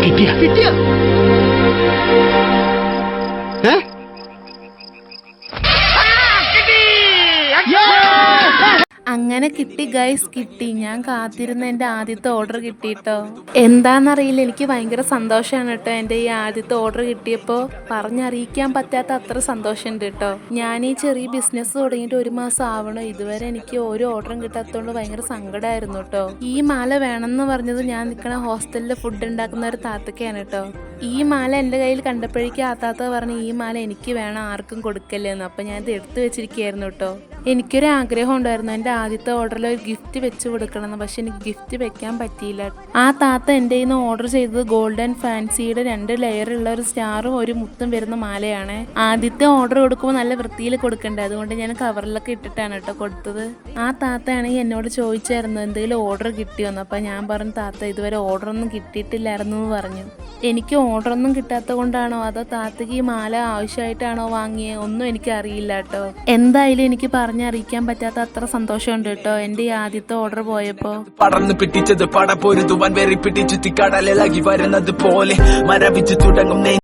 കിട്ടിയ അങ്ങനെ കിട്ടി ഗൈസ്, കിട്ടി. ഞാൻ കാത്തിരുന്ന എൻ്റെ ആദ്യത്തെ ഓർഡർ കിട്ടിയിട്ടോ. എന്താണെന്നറിയില്ല, എനിക്ക് ഭയങ്കര സന്തോഷമാണ് കേട്ടോ. എൻ്റെ ഈ ആദ്യത്തെ ഓർഡർ കിട്ടിയപ്പോൾ പറഞ്ഞറിയിക്കാൻ പറ്റാത്ത അത്ര സന്തോഷമുണ്ട് കേട്ടോ. ഞാൻ ഈ ചെറിയ ബിസിനസ് തുടങ്ങിയിട്ട് 1 മാസം ആവണോ, ഇതുവരെ എനിക്ക് ഒരു ഓർഡറും കിട്ടാത്തതുകൊണ്ട് ഭയങ്കര സങ്കടമായിരുന്നു കേട്ടോ. ഈ മാല വേണമെന്ന് പറഞ്ഞത് ഞാൻ നിൽക്കണ ഹോസ്റ്റലിൽ ഫുഡ് ഉണ്ടാക്കുന്ന ഒരു താത്തക്കാണ് കേട്ടോ. ഈ മാല എൻ്റെ കയ്യിൽ കണ്ടപ്പോഴേക്കും ആ താത്ത പറഞ്ഞു, ഈ മാല എനിക്ക് വേണം, ആർക്കും കൊടുക്കല്ലേന്ന്. അപ്പം ഞാൻ ഇത് എടുത്തു വെച്ചിരിക്കുകയായിരുന്നു കേട്ടോ. എനിക്കൊരു ആഗ്രഹം ഉണ്ടായിരുന്നു എൻ്റെ ആദ്യത്തെ ഓർഡറിൽ ഒരു ഗിഫ്റ്റ് വെച്ച് കൊടുക്കണമെന്ന്. പക്ഷെ എനിക്ക് ഗിഫ്റ്റ് വെക്കാൻ പറ്റിയില്ല. ആ താത്ത എൻ്റെ കയ്യിൽ നിന്ന് ഓർഡർ ചെയ്തത് ഗോൾഡ് ആൻഡ് ഫാൻസിയുടെ 2 ലെയറുള്ള ഒരു സ്റ്റാറും ഒരു മുത്തും വരുന്ന മാലയാണ്. ആദ്യത്തെ ഓർഡർ കൊടുക്കുമ്പോൾ നല്ല വൃത്തിയിൽ കൊടുക്കണ്ടേ, അതുകൊണ്ട് ഞാൻ കവറിലൊക്കെ ഇട്ടിട്ടാണ് കേട്ടോ കൊടുത്തത്. ആ താത്തയാണെങ്കിൽ എന്നോട് ചോദിച്ചായിരുന്നു എന്തെങ്കിലും ഓർഡർ കിട്ടിയോന്ന്. അപ്പം ഞാൻ പറഞ്ഞു, താത്ത ഇതുവരെ ഓർഡറൊന്നും കിട്ടിയിട്ടില്ലായിരുന്നു എന്ന് പറഞ്ഞു. എനിക്ക് ഓർഡറൊന്നും കിട്ടാത്തത് കൊണ്ടാണോ അതോ താത്തയ്ക്ക് ഈ മാല ആവശ്യമായിട്ടാണോ വാങ്ങിയത് ഒന്നും എനിക്ക് അറിയില്ല കേട്ടോ. എന്തായാലും എനിക്ക് പറഞ്ഞറിയിക്കാൻ പറ്റാത്ത അത്ര സന്തോഷമുണ്ട് കേട്ടോ എൻ്റെ ഈ ആദ്യത്തെ ഓർഡർ പോയപ്പോ. പടർന്നു പിടിച്ചത് പടപ്പൊരുതുവാൻ വെറി പിടിച്ചു കടലിളകി വരുന്നത് പോലെ മരവിച്ചു തുടങ്ങും